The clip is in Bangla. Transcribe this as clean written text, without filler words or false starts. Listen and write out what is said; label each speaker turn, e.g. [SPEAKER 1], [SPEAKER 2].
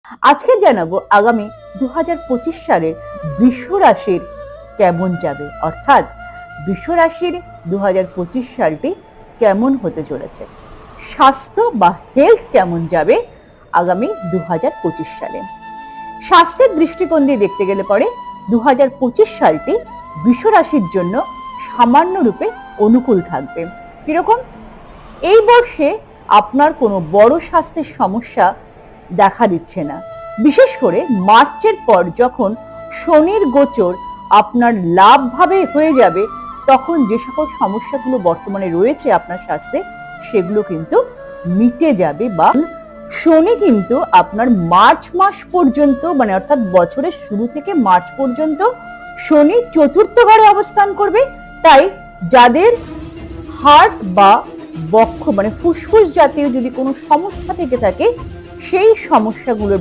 [SPEAKER 1] আজকে জানাবো আগামী 2025 সালে বৃষ রাশির কেমন যাবে, অর্থাৎ বৃষ রাশির 2025 সালটি কেমন হতে চলেছে, স্বাস্থ্য বা হেলথ কেমন যাবে আগামী 2025 সালে। স্বাস্থ্যের দৃষ্টিকোণ দিয়ে দেখতে গেলে পরে 2025 সালটি বৃষ রাশির জন্য সামান্য রূপে অনুকূল থাকবে। কিরকম? এই বর্ষে আপনার কোনো বড় স্বাস্থ্যের সমস্যা দেখা দিচ্ছে না। বিশেষ করে মার্চের পর যখন শনির গোচর আপনার লাভ ভাবে হয়ে যাবে, তখন যে সকল সমস্যাগুলো বর্তমানে রয়েছে আপনার স্বাস্থ্যে সেগুলো কিন্তু মিটে যাবে। বা শনি কিন্তু আপনার মার্চ মাস পর্যন্ত, মানে অর্থাৎ বছরের শুরু থেকে মার্চ পর্যন্ত শনি চতুর্থ ঘরে অবস্থান করবে। তাই যাদের হার্ট বা বক্ষ মানে ফুসফুস জাতীয় যদি কোনো সমস্যা থেকে থাকে, সেই সমস্যাগুলোর